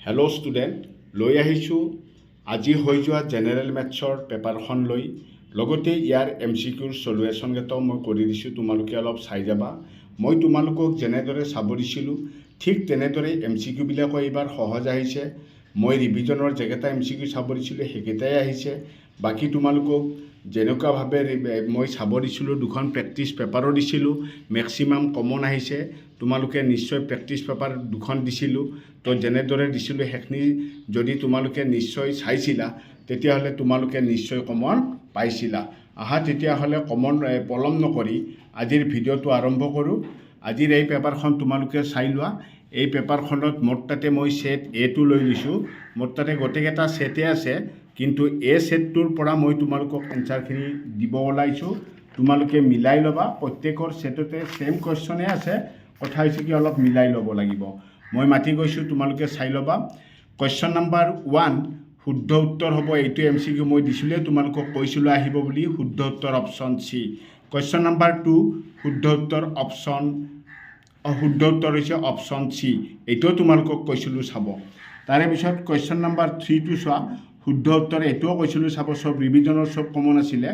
Hello' student, লৈ আহিছোঁ আজি হৈ যোৱা জেনেৰেল মেথছৰ পেপাৰখন লৈ লগতে ইয়াৰ MCQৰ চলুৱেশ্যনকেইটাও মই কৰি দিছোঁ। তোমালোকে অলপ চাই যাবা। মই তোমালোকক যেনেদৰে চাব দিছিলোঁ ঠিক তেনেদৰে MCQবিলাকো এইবাৰ সহজ আহিছে। মই ৰিভিজনৰ যেকেইটা MCQ চাব দিছিলোঁ সেইকেইটাই আহিছে। বাকী তোমালোকক যেনেকুৱাভাৱে মই চাব দিছিলোঁ, দুখন প্ৰেক্টিছ পেপাৰো দিছিলোঁ, মেক্সিমাম কমন আহিছে। তোমালোকে নিশ্চয় প্ৰেক্টিছ পেপাৰ দুখন দিছিলোঁ, তো যেনেদৰে দিছিলোঁ সেইখিনি যদি তোমালোকে নিশ্চয় চাইছিলা তেতিয়াহ'লে তোমালোকে নিশ্চয় কমন পাইছিলা। আহা তেতিয়াহ'লে কমন পলম নকৰি আজিৰ ভিডিঅ'টো আৰম্ভ কৰোঁ। আজিৰ এই পেপাৰখন তোমালোকে চাই লোৱা। এই পেপাৰখনত মোৰ তাতে মই ছেট এটো লৈ লৈছোঁ। মোৰ তাতে গোটেইকেইটা ছেটে আছে, কিন্তু এই ছেটটোৰ পৰা মই তোমালোকক এনচাৰখিনি দিব ওলাইছোঁ। তোমালোকে মিলাই ল'বা। প্ৰত্যেকৰ ছেটতে ছেম কুৱেশ্যনে আছে, কথা হৈছে কি অলপ মিলাই ল'ব লাগিব। মই মাতি গৈছোঁ, তোমালোকে চাই ল'বা। কুৱেশ্যন নাম্বাৰ 1 শুদ্ধ উত্তৰ হ'ব। এইটো MCQ মই দিছিলোঁ, তোমালোকক কৈছিলোঁ আহিব বুলি। শুদ্ধ উত্তৰ অপশ্যন চি। কুৱেশ্যন নাম্বাৰ 2 শুদ্ধ উত্তৰ হৈছে অপশ্যন চি। এইটোও তোমালোকক কৈছিলোঁ চাব। তাৰে পিছত কুৱেশ্যন নাম্বাৰ 3টো চোৱা। শুদ্ধ উত্তৰ এইটোও কৈছিলোঁ চাব। চব ৰিভিজনৰ চব কমন আছিলে।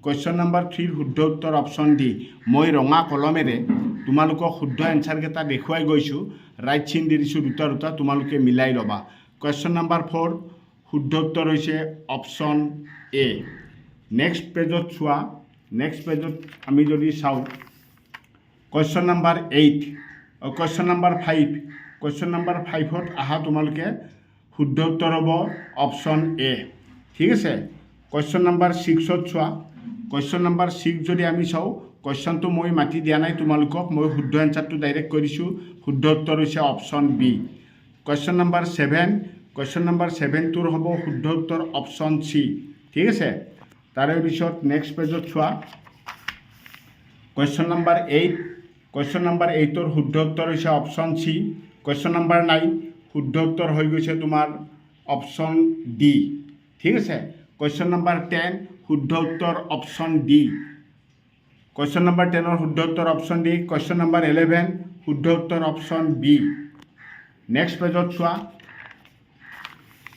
কুৱেশ্যন নাম্বাৰ 3 শুদ্ধ উত্তৰ অপশ্যন ডি। মই ৰঙা কলমেৰে তোমালোকক শুদ্ধ এনচাৰকেইটা দেখুৱাই গৈছোঁ। ৰাইট চিন দি দিছোঁ দুটা দুটা, তোমালোকে মিলাই ল'বা। কুৱেশ্যন নাম্বাৰ 4 শুদ্ধ উত্তৰ হৈছে অপশ্যন এ। নেক্সট পেজত চোৱা। নেক্সট পেজত আমি যদি চাওঁ question number 8 question number 5 question number 5ত আহা তোমালোকে শুদ্ধ উত্তৰ হ'ব অপশ্যন এ। ঠিক আছে। কুৱেশ্যন নাম্বাৰ 6ত চোৱা। কুৱেশ্যন নাম্বাৰ 6 যদি আমি চাওঁ, কুৱেশ্যনটো মই মাতি দিয়া নাই তোমালোকক, মই শুদ্ধ এনচাৰটো ডাইৰেক্ট কৈ দিছোঁ। শুদ্ধ উত্তৰ হৈছে option B. Question number 7 question number 7টোৰ হ'ব শুদ্ধ উত্তৰ অপশ্যন চি। ঠিক আছে। তাৰে পিছত নেক্সট পেজত চোৱা। কুৱেশ্যন নাম্বাৰ 8 কুৱেশ্যন নাম্বাৰ 8ৰ শুদ্ধ উত্তৰ হৈছে অপশ্যন চি। কুৱেশ্যন নাম্বাৰ 9 শুদ্ধ উত্তৰ হৈ গৈছে তোমাৰ অপশ্যন ডি। ঠিক আছে। কুৱেশ্যন নাম্বাৰ 10 শুদ্ধ উত্তৰ অপশ্যন ডি। কুৱেশ্যন নাম্বাৰ 10ৰ শুদ্ধ উত্তৰ অপশ্যন ডি। কুৱেশ্যন নাম্বাৰ 11 শুদ্ধ উত্তৰ অপশ্যন বি। নেক্সট পেজত চোৱা।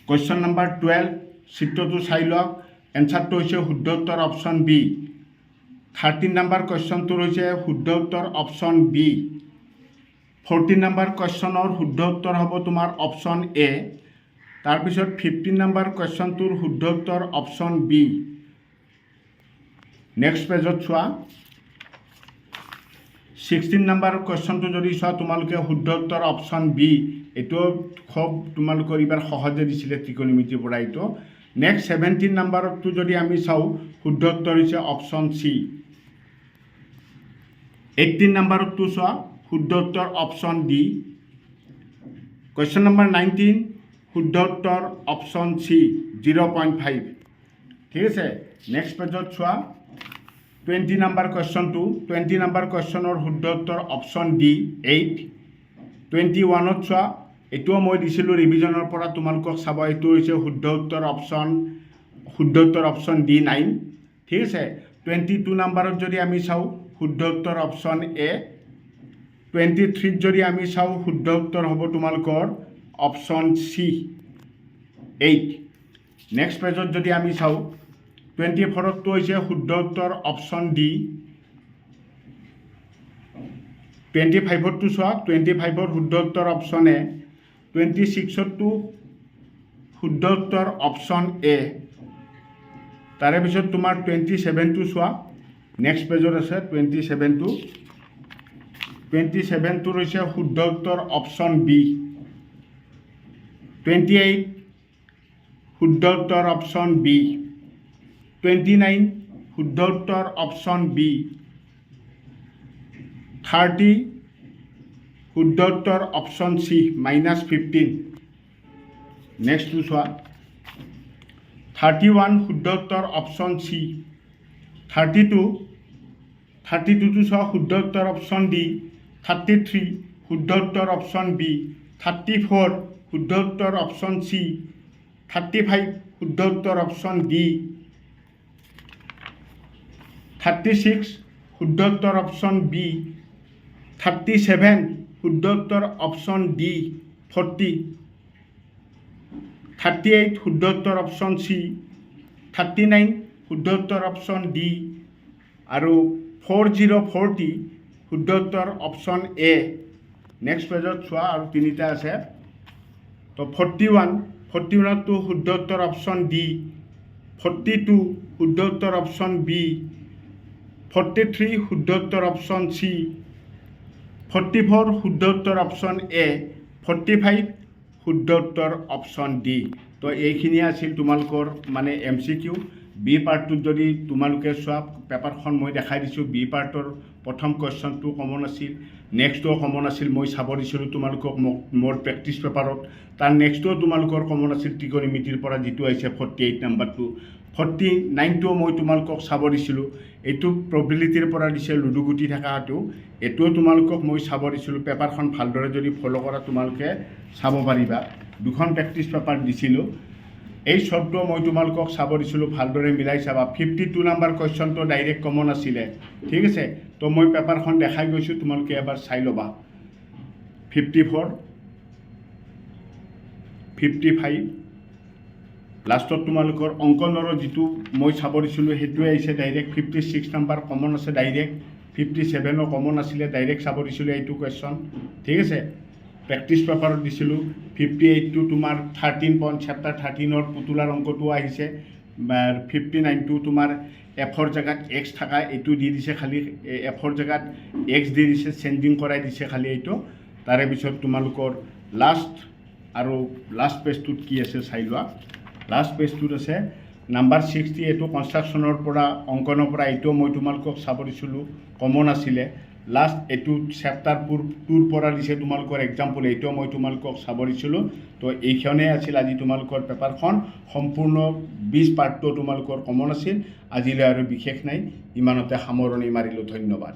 কুৱেশ্যন নাম্বাৰ 12 চিত্ৰটো চাই লওক। এনচাৰটো হৈছে শুদ্ধ উত্তৰ অপশ্যন বি। 13 নম্বৰ কুৱেশ্যনটোৰ হৈছে শুদ্ধ উত্তৰ অপশ্যন বি। 14 নম্বৰ কুৱেশ্যনৰ শুদ্ধ উত্তৰ হ'ব তোমাৰ অপশ্যন এ। তাৰপিছত 15 নম্বৰ কুৱেশ্যনটোৰ শুদ্ধ উত্তৰ অপশ্যন বি। নেক্সট পেজত চোৱা। 16 নম্বৰ কুৱেশ্যনটো যদি চোৱা তোমালোকে শুদ্ধ উত্তৰ অপশ্যন বি। এইটো খুব তোমালোকৰ এইবাৰ সহজে দিছিলে ত্ৰিকোণমিতিৰ পৰা এইটো। নেক্সট 17 নম্বৰটো যদি আমি চাওঁ, শুদ্ধ উত্তৰ হৈছে অপশ্যন চি। 18 নম্বৰটো চোৱা, শুদ্ধ উত্তৰ অপশ্যন ডি। কুৱেশ্যন নম্বৰ 19 শুদ্ধ উত্তৰ অপশ্যন চি 0.5। ঠিক আছে। নেক্সট পেজত চোৱা। 20 নম্বৰ কুৱেশ্যনটো 20 নম্বৰ কুৱেশ্যনৰ শুদ্ধ উত্তৰ অপশ্যন ডি 8। 21ত চোৱা। এইটোও মই দিছিলোঁ ৰিভিজনৰ পৰা, তোমালোকক চাব। এইটো হৈছে শুদ্ধ উত্তৰ অপশ্যন ডি 9। ঠিক আছে। 22 নম্বৰত যদি আমি চাওঁ, শুদ্ধ উত্তৰ অপশ্যন এ। 23ত যদি আমি চাওঁ, শুদ্ধ উত্তৰ হ'ব তোমালোকৰ অপশ্যন চি 8। নেক্সট পেজত যদি আমি চাওঁ, 24তটো হৈছে শুদ্ধ উত্তৰ অপশ্যন ডি। 25তটো চোৱা। 25ৰ শুদ্ধ উত্তৰ অপশ্যন এ। 26তটো শুদ্ধ উত্তৰ অপশ্যন এ। তাৰে পিছত তোমাৰ 27টো চোৱা। নেক্সট পেজত আছে 27টো। 27টোৰ হৈছে শুদ্ধ উত্তৰ অপশ্যন বি। 28 শুদ্ধ উত্তৰ অপশ্যন বি। 29 শুদ্ধ উত্তৰ অপশ্যন বি। 30 শুদ্ধ উত্তৰ অপশ্যন চি -15। নেক্সটটো চোৱা। 31 শুদ্ধ উত্তৰ অপশ্যন চি। 32টো চোৱা, শুদ্ধ উত্তৰ অপশ্যন ডি। 33 শুদ্ধ উত্তৰ অপশ্যন বি। 34 শুদ্ধ উত্তৰ অপশ্যন চি। 35 শুদ্ধ উত্তৰ অপশ্যন ডি। 36 শুদ্ধ উত্তৰ অপশ্যন বি। 37 শুদ্ধ উত্তৰ অপশ্যন ডি 40। 38 শুদ্ধ উত্তৰ অপশ্যন চি, 39 শুদ্ধ উত্তৰ অপশ্যন ডি আৰু 4040 শুদ্ধ উত্তৰ অপশ্যন এ। নেক্সট পেজত চোৱা আৰু তিনিটা আছে। তো 41টো শুদ্ধ উত্তৰ অপশ্যন ডি, 42 শুদ্ধ উত্তৰ অপশ্যন বি, 43 শুদ্ধ উত্তৰ অপশ্যন চি, 44 শুদ্ধ উত্তৰ অপশ্যন এ, 45 শুদ্ধ উত্তৰ অপশ্যন ডি। তো এইখিনি আছিল তোমালোকৰ মানে MCQ। বি পাৰ্টটোত যদি তোমালোকে চোৱা পেপাৰখন মই দেখাই দিছোঁ। বি পাৰ্টৰ প্ৰথম কুৱেশ্যনটো কমন আছিল, নেক্সটটো কমন আছিল, মই চাব দিছিলোঁ তোমালোকক মোৰ প্ৰেক্টিছ পেপাৰত। তাৰ নেক্সটটো তোমালোকৰ কমন আছিল ত্ৰিকোণমিতিৰ পৰা যিটো আহিছে 48 নাম্বাৰটো। 49টো মই তোমালোকক চাব দিছিলোঁ। এইটো প্ৰবেবিলিটিৰ পৰা দিছে, লুডু গুটি থকাটো। এইটোও তোমালোকক মই চাব দিছিলোঁ। পেপাৰখন ভালদৰে যদি ফ'ল' কৰা তোমালোকে চাব পাৰিবা। দুখন প্ৰেক্টিছ পেপাৰ দিছিলোঁ। এই শব্দটো মই তোমালোকক চাব দিছিলোঁ, ভালদৰে মিলাই চাবা। 52 নাম্বাৰ কুৱেশ্যনটো ডাইৰেক্ট কমন আছিলে, ঠিক আছে। তো মই পেপাৰখন দেখাই গৈছোঁ, তোমালোকে এবাৰ চাই ল'বা। 54, 55 লাষ্টত তোমালোকৰ অংকনৰ যিটো মই চাব দিছিলোঁ সেইটোৱে আহিছে ডাইৰেক্ট। 56 নাম্বাৰ কমন আছে ডাইৰেক্ট, 57ও কমন আছিলে, ডাইৰেক্ট চাব দিছিলোঁ এইটো কুৱেশ্যন, ঠিক আছে। প্ৰেক্টিছ পেপাৰত দিছিলোঁ। 58টো তোমাৰ 13 চেপ্টাৰ 13ৰ পুতুলাৰ অংকটো আহিছে। 59টো তোমাৰ এফৰ জেগাত এক্স থকা, এইটো দি দিছে খালি, এফৰ জেগাত এক্স দি দিছে, চেঞ্জিং কৰাই দিছে খালি এইটো। তাৰে পিছত তোমালোকৰ লাষ্ট পেজটোত কি আছে চাই লোৱা। লাষ্ট পেজটোত আছে নাম্বাৰ 60, এইটো কনষ্ট্ৰাকশ্যনৰ পৰা অংকনৰ পৰা, এইটো মই তোমালোকক চাব দিছিলোঁ, কমন আছিলে। লাষ্ট এইটো চেপ্টাৰ 2ৰ পৰা দিছে তোমালোকৰ এক্সাম্পল, এইটো মই তোমালোকক চাব দিছিলোঁ। তো এইখনেই আছিল আজি তোমালোকৰ পেপাৰখন। সম্পূৰ্ণ 20 পাৰ্টটো তোমালোকৰ কমন আছিল। আজিলৈ আৰু বিশেষ নাই, ইমানতে সামৰণি মাৰিলোঁ। ধন্যবাদ।